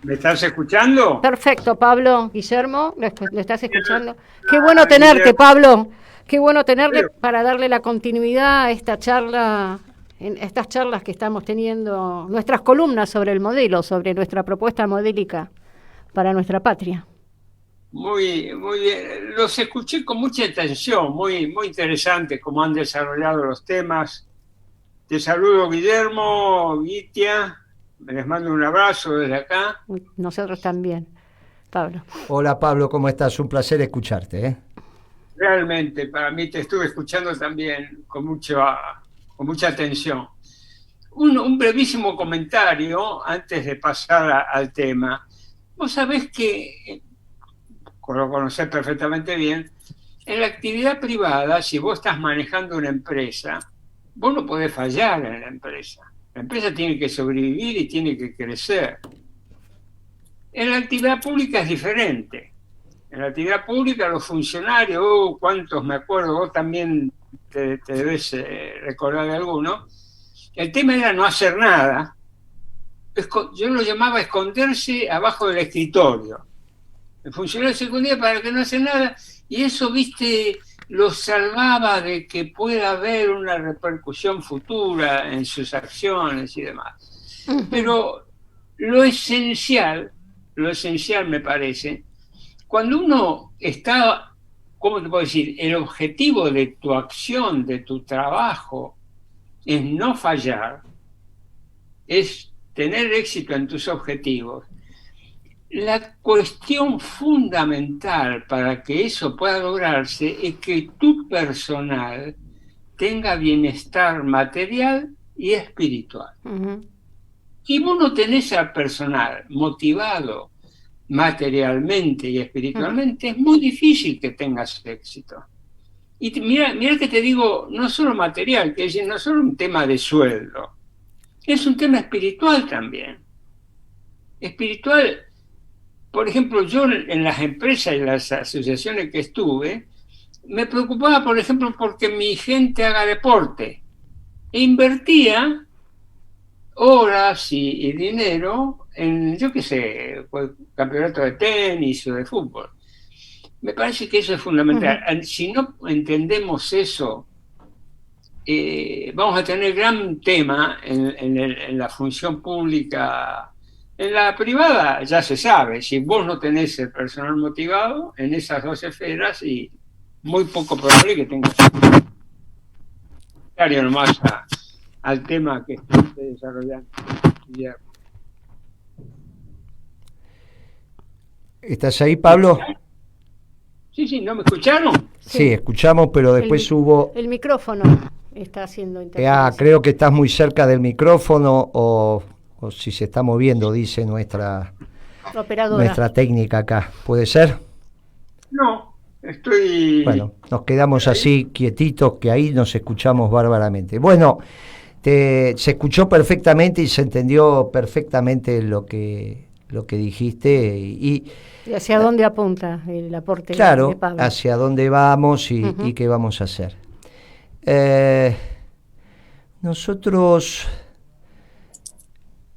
¿Me estás escuchando? Perfecto, Pablo. Guillermo, ¿lo estás escuchando? Qué bueno tenerte, Pablo. Qué bueno tenerle para darle la continuidad a esta charla, en estas charlas que estamos teniendo, nuestras columnas sobre el modelo, sobre nuestra propuesta modélica para nuestra patria. Muy, muy bien. Los escuché con mucha atención, muy, muy interesante cómo han desarrollado los temas. Te saludo, Guillermo, Gitia, les mando un abrazo desde acá. Nosotros también, Pablo. Hola Pablo, ¿cómo estás? Un placer escucharte, ¿eh? Realmente, para mí te estuve escuchando también con mucha atención. Un brevísimo comentario antes de pasar al tema. Vos sabés que, lo conocés perfectamente bien, en la actividad privada, si vos estás manejando una empresa, vos no podés fallar en la empresa. La empresa tiene que sobrevivir y tiene que crecer. En la actividad pública es diferente. En la actividad pública los funcionarios, cuántos me acuerdo, vos también te debes recordar de alguno, el tema era no hacer nada. Yo lo llamaba esconderse abajo del escritorio. El funcionario se escondía para que no hace nada y eso, viste, lo salvaba de que pueda haber una repercusión futura en sus acciones y demás. Pero lo esencial me parece, cuando uno está, ¿cómo te puedo decir? El objetivo de tu acción, de tu trabajo, es no fallar, es tener éxito en tus objetivos. La cuestión fundamental para que eso pueda lograrse es que tu personal tenga bienestar material y espiritual. Si vos no tenés al personal motivado materialmente y espiritualmente, es muy difícil que tengas éxito. Y mira que te digo, no solo material, que es decir, no solo un tema de sueldo, es un tema espiritual también. Espiritual, por ejemplo, yo en las empresas y las asociaciones que estuve, me preocupaba, por ejemplo, porque mi gente haga deporte. E invertía horas y dinero en, yo qué sé, campeonato de tenis o de fútbol. Me parece que eso es fundamental. Si no entendemos eso, vamos a tener gran tema en la función pública. En la privada ya se sabe, si vos no tenés el personal motivado en esas dos esferas, y muy poco probable que tengas nomás al tema que estuviste desarrollando. ¿Estás ahí, Pablo? Sí, ¿no me escucharon? Sí, escuchamos, pero después hubo... El micrófono está haciendo interferencia. Creo que estás muy cerca del micrófono o si se está moviendo, dice nuestra técnica acá. ¿Puede ser? No, estoy... Bueno, nos quedamos así quietitos, que ahí nos escuchamos bárbaramente. Bueno, se escuchó perfectamente y se entendió perfectamente lo que dijiste y hacia dónde apunta el aporte de Pablo. Claro, hacia dónde vamos y qué vamos a hacer. Nosotros,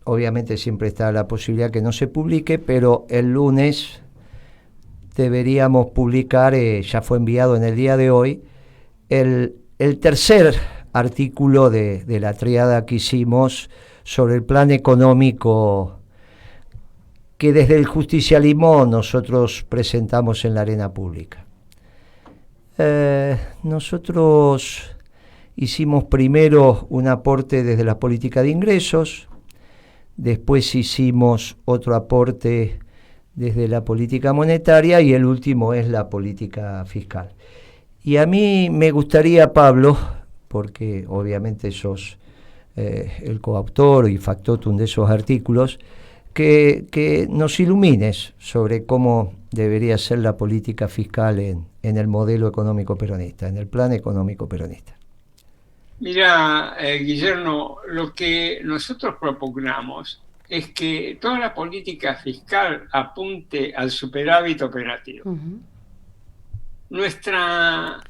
obviamente siempre está la posibilidad que no se publique, pero el lunes deberíamos publicar, ya fue enviado en el día de hoy, el tercer artículo de la triada que hicimos sobre el plan económico que desde el justicialismo nosotros presentamos en la arena pública. Nosotros hicimos primero un aporte desde la política de ingresos, después hicimos otro aporte desde la política monetaria y el último es la política fiscal. Y a mí me gustaría, Pablo, porque obviamente sos el coautor y factotum de esos artículos, que nos ilumines sobre cómo debería ser la política fiscal en el modelo económico peronista, en el plan económico peronista. Mira, Guillermo, lo que nosotros propugnamos es que toda la política fiscal apunte al superávit operativo. Nuestra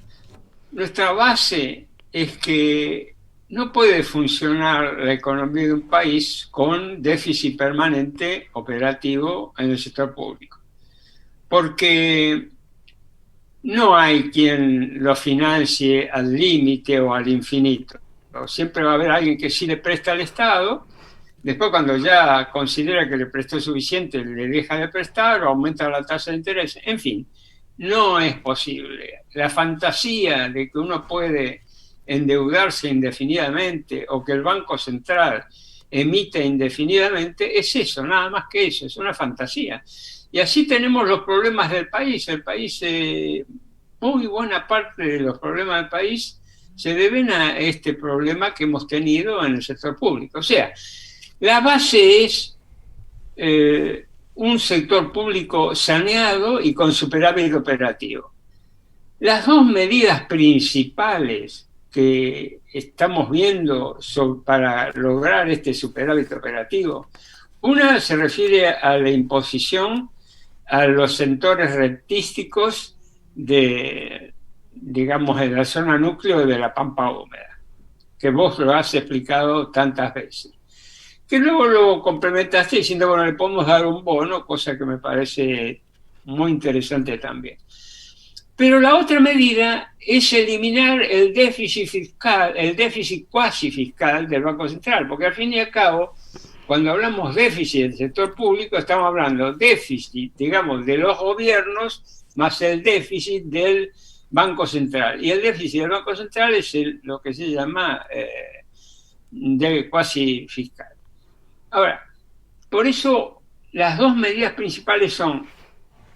base es que no puede funcionar la economía de un país con déficit permanente operativo en el sector público, porque no hay quien lo financie al límite o al infinito. Siempre va a haber alguien que sí le presta al Estado, después cuando ya considera que le prestó suficiente, le deja de prestar o aumenta la tasa de interés. En fin, no es posible. La fantasía de que uno puede endeudarse indefinidamente o que el Banco Central emite indefinidamente es eso, nada más que eso, es una fantasía. Y así tenemos los problemas del país. El país, muy buena parte de los problemas del país se deben a este problema que hemos tenido en el sector público. O sea, la base es un sector público saneado y con superávit operativo. Las dos medidas principales que estamos viendo para lograr este superávit operativo, una se refiere a la imposición a los sectores rentísticos de, digamos, de la zona núcleo de la pampa húmeda, que vos lo has explicado tantas veces. Que luego lo complementaste diciendo, bueno, le podemos dar un bono, cosa que me parece muy interesante también. Pero la otra medida es eliminar el déficit fiscal, el déficit cuasi fiscal del Banco Central, porque al fin y al cabo, cuando hablamos déficit del sector público, estamos hablando déficit, digamos, de los gobiernos más el déficit del Banco Central. Y el déficit del Banco Central es lo que se llama de cuasi fiscal. Ahora, por eso las dos medidas principales son,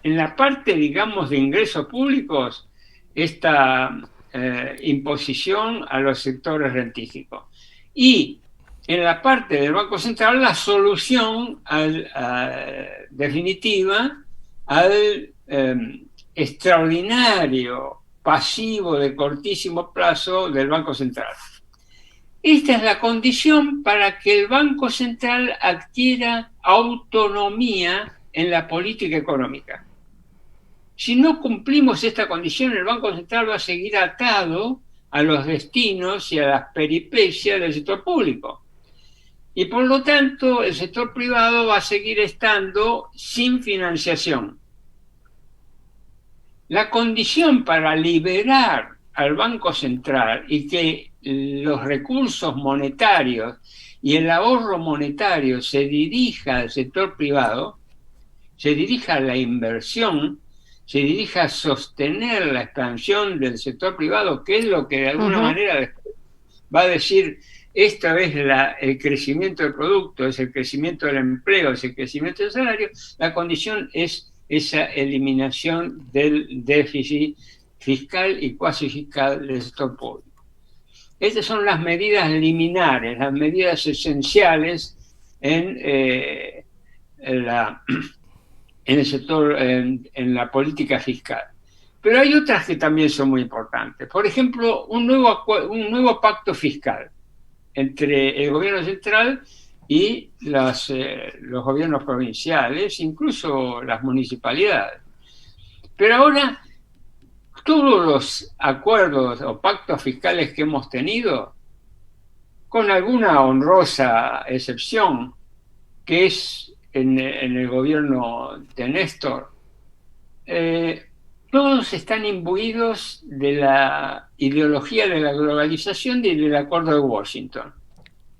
en la parte, digamos, de ingresos públicos, esta imposición a los sectores rentísticos. Y en la parte del Banco Central, la solución definitiva al extraordinario pasivo de cortísimo plazo del Banco Central. Esta es la condición para que el Banco Central adquiera autonomía en la política económica. Si no cumplimos esta condición, el Banco Central va a seguir atado a los destinos y a las peripecias del sector público. Y por lo tanto, el sector privado va a seguir estando sin financiación. La condición para liberar al Banco Central y que los recursos monetarios y el ahorro monetario se dirija al sector privado, se dirija a la inversión, se dirija a sostener la expansión del sector privado, que es lo que de alguna manera va a decir, esta es el crecimiento del producto, es el crecimiento del empleo, es el crecimiento del salario. La condición es esa eliminación del déficit fiscal y cuasi fiscal del sector público. Estas son las medidas liminares, las medidas esenciales en el sector, en la política fiscal. Pero hay otras que también son muy importantes. Por ejemplo, un nuevo pacto fiscal entre el gobierno central y los gobiernos provinciales, incluso las municipalidades. Pero ahora, todos los acuerdos o pactos fiscales que hemos tenido, con alguna honrosa excepción, que es en el gobierno de Néstor, todos están imbuidos de la ideología de la globalización y del Acuerdo de Washington.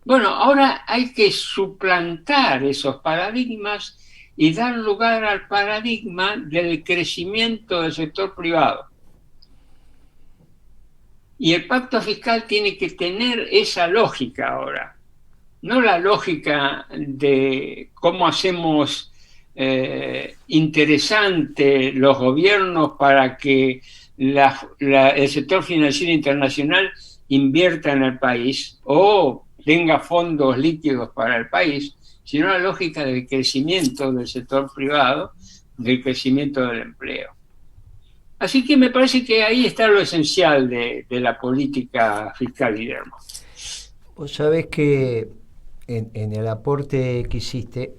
Bueno, ahora hay que suplantar esos paradigmas y dar lugar al paradigma del crecimiento del sector privado. Y el pacto fiscal tiene que tener esa lógica ahora, no la lógica de cómo hacemos interesante los gobiernos para que el sector financiero internacional invierta en el país o tenga fondos líquidos para el país, sino la lógica del crecimiento del sector privado, del crecimiento del empleo. Así que me parece que ahí está lo esencial de la política fiscal, Guillermo. Vos sabés que en el aporte que hiciste,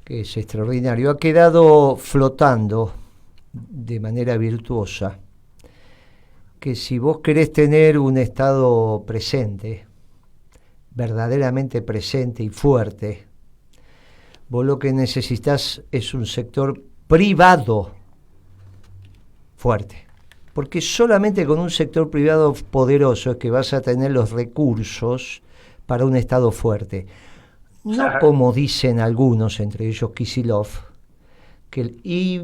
que es extraordinario, ha quedado flotando de manera virtuosa que si vos querés tener un Estado presente, verdaderamente presente y fuerte, vos lo que necesitas es un sector privado fuerte. porque solamente con un sector privado poderoso es que vas a tener los recursos para un Estado fuerte. No como dicen algunos, entre ellos Kicillof, y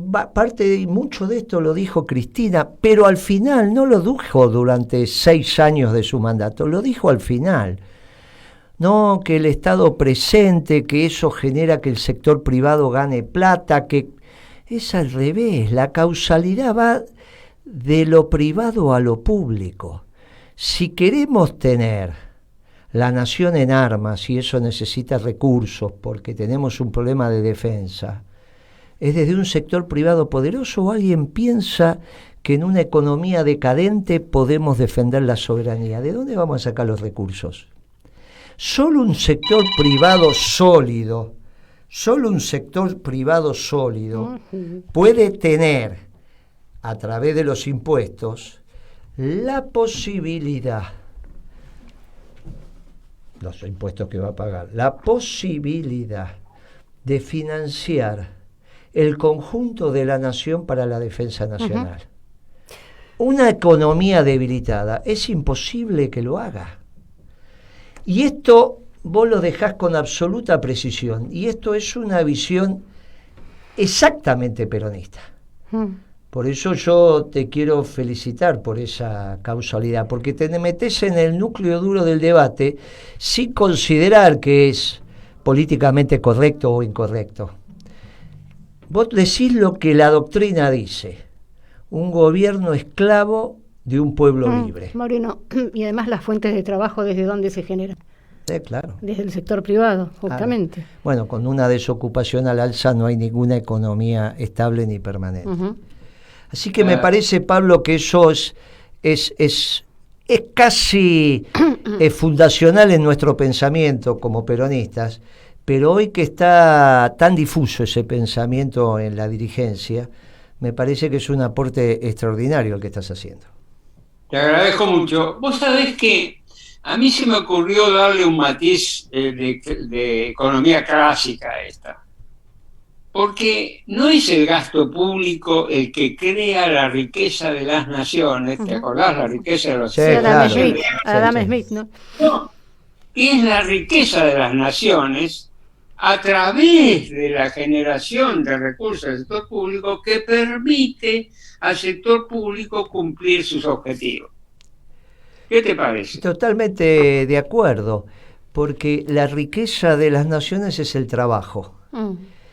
mucho de esto lo dijo Cristina, pero al final no lo dijo durante 6 años de su mandato, lo dijo al final. No, que el Estado presente, que eso genera que el sector privado gane plata, que es al revés, la causalidad va de lo privado a lo público. Si queremos tener la nación en armas, y eso necesita recursos porque tenemos un problema de defensa, ¿es desde un sector privado poderoso o alguien piensa que en una economía decadente podemos defender la soberanía? ¿De dónde vamos a sacar los recursos? Solo un sector privado sólido, puede tener, a través de los impuestos, la posibilidad, los impuestos que va a pagar, la posibilidad de financiar el conjunto de la nación para la defensa nacional. Una economía debilitada es imposible que lo haga. Y esto vos lo dejás con absoluta precisión, y esto es una visión exactamente peronista. Por eso yo te quiero felicitar por esa causalidad, porque te metés en el núcleo duro del debate sin considerar que es políticamente correcto o incorrecto. Vos decís lo que la doctrina dice: un gobierno esclavo de un pueblo libre. Moreno, y además las fuentes de trabajo, ¿desde dónde se generan? Claro. Desde el sector privado, justamente. Bueno, con una desocupación al alza no hay ninguna economía estable ni permanente. Así que me parece, Pablo, que eso es casi fundacional en nuestro pensamiento como peronistas, pero hoy que está tan difuso ese pensamiento en la dirigencia, me parece que es un aporte extraordinario el que estás haciendo. Te agradezco mucho. Vos sabés que a mí se me ocurrió darle un matiz de economía clásica a esta. Porque no es el gasto público el que crea la riqueza de las naciones. ¿Te acordás la riqueza de los Adam Smith, ¿no? No, es la riqueza de las naciones a través de la generación de recursos del sector público que permite al sector público cumplir sus objetivos. ¿Qué te parece? Totalmente de acuerdo, porque la riqueza de las naciones es el trabajo.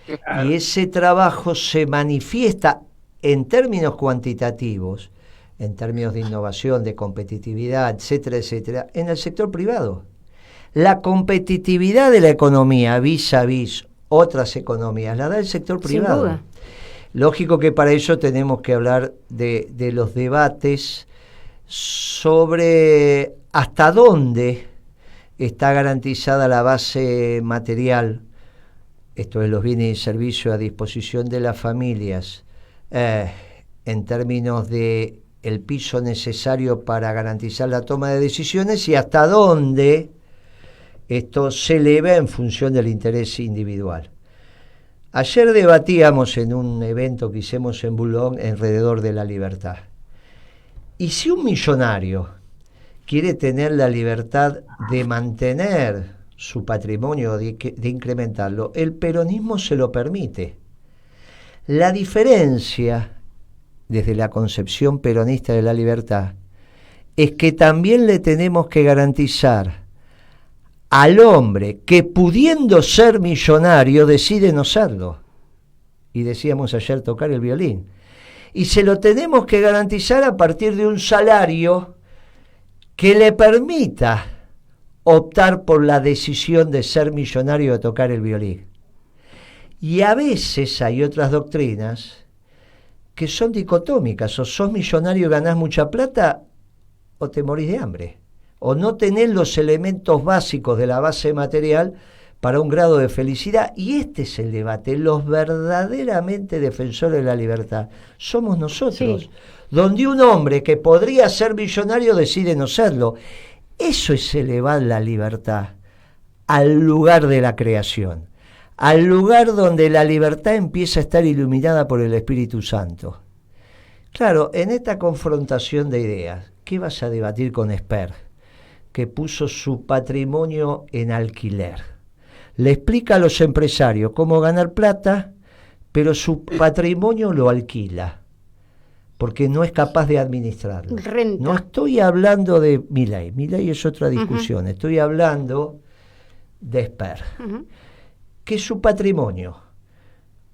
Claro. Y ese trabajo se manifiesta en términos cuantitativos, en términos de innovación, de competitividad, etcétera, etcétera, en el sector privado. La competitividad de la economía vis a vis otras economías la da el sector privado. Sin duda. Lógico que para ello tenemos que hablar de los debates sobre hasta dónde está garantizada la base material, esto es los bienes y servicios a disposición de las familias, en términos de el piso necesario para garantizar la toma de decisiones, y hasta dónde esto se eleva en función del interés individual. Ayer debatíamos en un evento que hicimos en Boulogne alrededor de la libertad. Y si un millonario quiere tener la libertad de mantener su patrimonio, de incrementarlo, el peronismo se lo permite. La diferencia, desde la concepción peronista de la libertad, es que también le tenemos que garantizar al hombre que, pudiendo ser millonario, decide no serlo. Y decíamos ayer, tocar el violín. Y se lo tenemos que garantizar a partir de un salario que le permita optar por la decisión de ser millonario o tocar el violín. Y a veces hay otras doctrinas que son dicotómicas: o sos millonario y ganás mucha plata, o te morís de hambre, o no tenés los elementos básicos de la base material para un grado de felicidad. Y este es el debate. Los verdaderamente defensores de la libertad somos nosotros, sí, donde un hombre que podría ser millonario decide no serlo. Eso es elevar la libertad al lugar de la creación, al lugar donde la libertad empieza a estar iluminada por el Espíritu Santo. Claro, en esta confrontación de ideas, ¿qué vas a debatir con Esper, que puso su patrimonio en alquiler? Le explica a los empresarios cómo ganar plata, pero su patrimonio lo alquila, porque no es capaz de administrarlo. Renta. No estoy hablando de Milei. Milei es otra discusión. Estoy hablando de Esper, que su patrimonio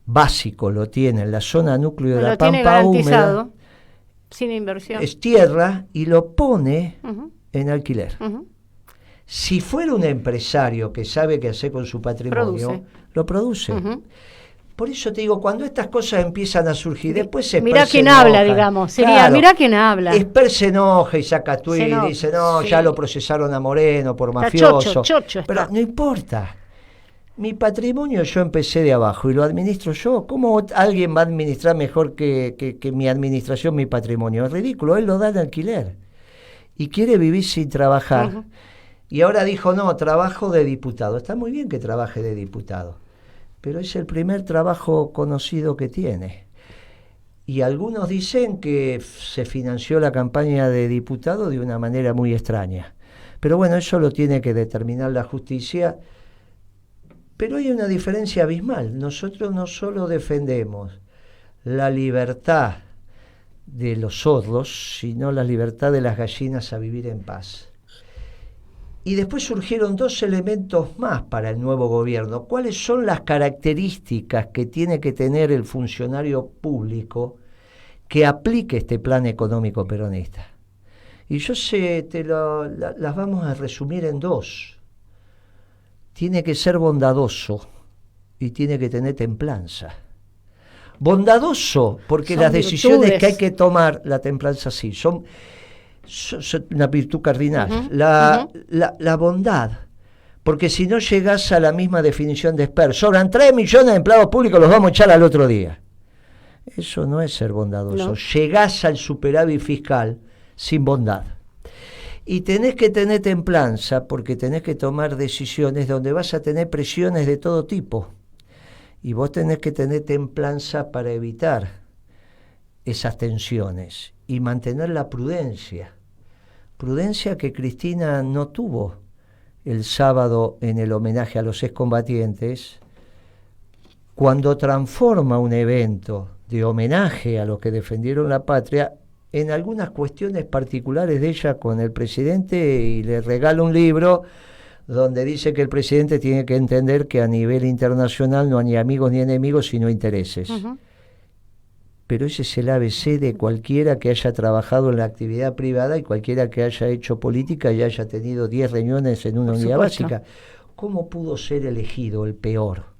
básico lo tiene en la zona núcleo de la Pampa húmeda, sin inversión. Es tierra y lo pone en alquiler. Si fuera un empresario que sabe qué hacer con su patrimonio, lo produce. Por eso te digo, cuando estas cosas empiezan a surgir, después Esper mirá se quién enoja. habla, digamos. Sería, Claro, mirá quién habla. Esper se enoja y saca tuit y dice, no, ya lo procesaron a Moreno por mafioso. Chocho Pero no importa. Mi patrimonio yo empecé de abajo y lo administro yo. ¿Cómo alguien va a administrar mejor que mi administración mi patrimonio? Es ridículo, él lo da en alquiler. Y quiere vivir sin trabajar. Y ahora dijo, no, trabajo de diputado. Está muy bien que trabaje de diputado, pero es el primer trabajo conocido que tiene. Y algunos dicen que se financió la campaña de diputado de una manera muy extraña. Pero bueno, eso lo tiene que determinar la justicia. Pero hay una diferencia abismal. Nosotros no solo defendemos la libertad de los sordos, sino la libertad de las gallinas a vivir en paz. Y después surgieron dos elementos más para el nuevo gobierno. ¿Cuáles son las características que tiene que tener el funcionario público que aplique este plan económico peronista? Y yo sé, las vamos a resumir en dos. Tiene que ser bondadoso y tiene que tener templanza. Bondadoso, porque las decisiones que hay que tomar, la templanza sí, son una virtud cardinal. La bondad, porque si no llegás a la misma definición de Esper, sobran 3 millones de empleados públicos, los vamos a echar al otro día. Eso no es ser bondadoso. No. Llegás al superávit fiscal sin bondad. Y tenés que tener templanza, porque tenés que tomar decisiones donde vas a tener presiones de todo tipo. Y vos tenés que tener templanza para evitar esas tensiones y mantener la prudencia. Prudencia que Cristina no tuvo el sábado en el homenaje a los excombatientes, cuando transforma un evento de homenaje a los que defendieron la patria en algunas cuestiones particulares de ella con el presidente, y le regala un libro donde dice que el presidente tiene que entender que a nivel internacional no hay ni amigos ni enemigos, sino intereses. Pero ese es el ABC de cualquiera que haya trabajado en la actividad privada y cualquiera que haya hecho política y haya tenido 10 reuniones en una unidad básica. ¿Cómo pudo ser elegido el peor?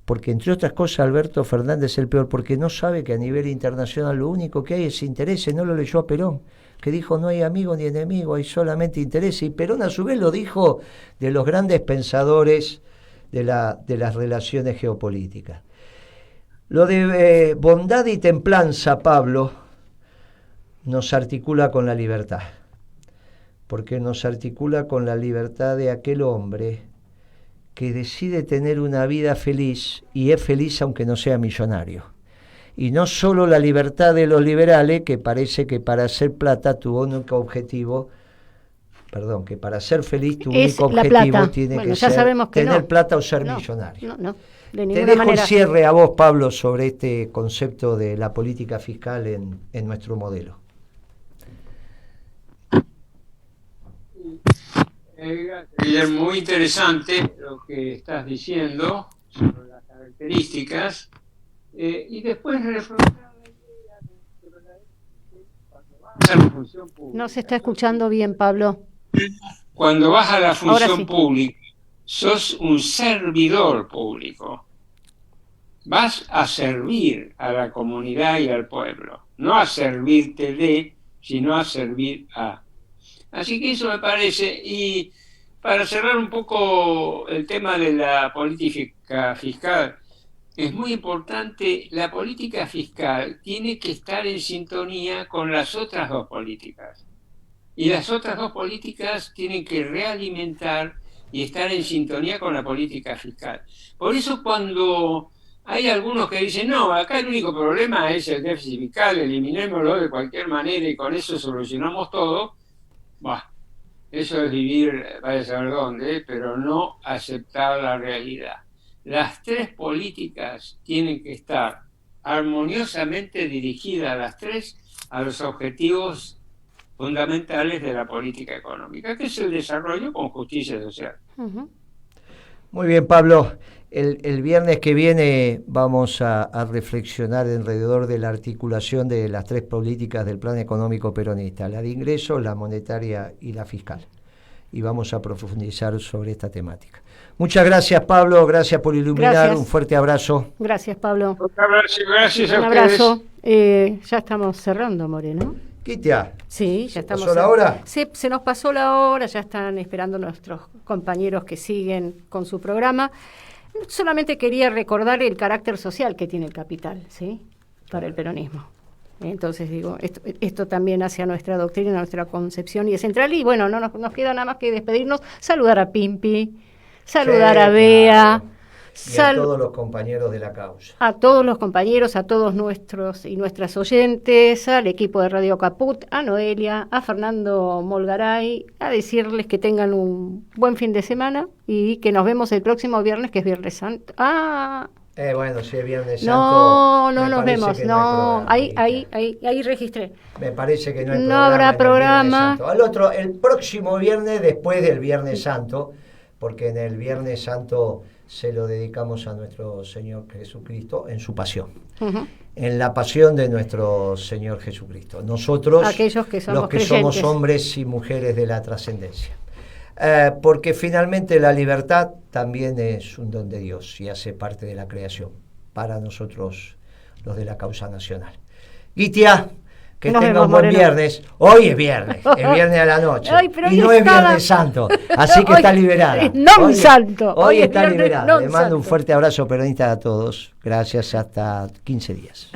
Porque entre otras cosas Alberto Fernández es el peor, porque no sabe que a nivel internacional lo único que hay es intereses. No lo leyó a Perón, que dijo no hay amigo ni enemigo, hay solamente intereses. Y Perón a su vez lo dijo de los grandes pensadores de las relaciones geopolíticas. Lo de bondad y templanza, Pablo, nos articula con la libertad, porque nos articula con la libertad de aquel hombre que decide tener una vida feliz y es feliz aunque no sea millonario. Y no solo la libertad de los liberales, que parece que para hacer plata tu único objetivo, que para ser feliz tu único objetivo tiene que ser tener plata o ser millonario. De Te dejo el cierre a vos, Pablo, sobre este concepto de la política fiscal en nuestro modelo. Guillermo, muy interesante lo que estás diciendo sobre las características, y después reflotar la idea de cuando vas a la función pública. No se está escuchando bien, Pablo. Cuando vas a la función pública, sos un servidor público. Vas a servir a la comunidad y al pueblo, no a servirte de, sino a servir a. Así que eso me parece. Y para cerrar un poco el tema de la política fiscal, es muy importante, la política fiscal tiene que estar en sintonía con las otras dos políticas. Y las otras dos políticas tienen que realimentar y estar en sintonía con la política fiscal. Por eso cuando hay algunos que dicen, no, acá el único problema es el déficit fiscal, eliminémoslo de cualquier manera y con eso solucionamos todo. Bah, eso es vivir, vaya a saber dónde, pero no aceptar la realidad. Las tres políticas tienen que estar armoniosamente dirigidas, las tres, a los objetivos fundamentales de la política económica, que es el desarrollo con justicia social. Muy bien, Pablo. El viernes que viene vamos a reflexionar alrededor de la articulación de las tres políticas del plan económico peronista, la de ingresos, la monetaria y la fiscal. Y vamos a profundizar sobre esta temática. Muchas gracias, Pablo. Gracias por iluminar. Gracias. Un fuerte abrazo. Gracias, Pablo. Un abrazo, gracias a ustedes. Un abrazo. Ya estamos cerrando, Moreno. Kitia. Sí, ya estamos. ¿Pasó la hora? Se nos pasó la hora, ya están esperando nuestros compañeros que siguen con su programa. Solamente quería recordar el carácter social que tiene el capital, ¿sí? Para el peronismo. Entonces digo, esto también hacia nuestra doctrina, nuestra concepción y es central. Y bueno, no nos queda nada más que despedirnos, saludar a Pimpi, saludar a Bea. Y a todos los compañeros de la causa. A todos los compañeros, a todos nuestros y nuestras oyentes, al equipo de Radio Caput, a Noelia, a Fernando Molgaray, a decirles que tengan un buen fin de semana y que nos vemos el próximo viernes, que es Viernes Santo. Bueno, si es Viernes Santo. No nos vemos, no. Ahí registré. Me parece que no hay programa. No habrá programa. El próximo viernes, después del Viernes Santo, porque en el Viernes Santo se lo dedicamos a nuestro Señor Jesucristo en su pasión, en la pasión de nuestro Señor Jesucristo. Nosotros, aquellos que somos los que creyentes, somos hombres y mujeres de la trascendencia. Porque finalmente la libertad también es un don de Dios y hace parte de la creación para nosotros, los de la causa nacional. Gitia, que tenga un buen viernes. Hoy es viernes a la noche. Y no es Viernes Santo, así que está liberada. Es non santo. Hoy está liberada. Le mando un fuerte abrazo peronista a todos. Gracias, hasta 15 días.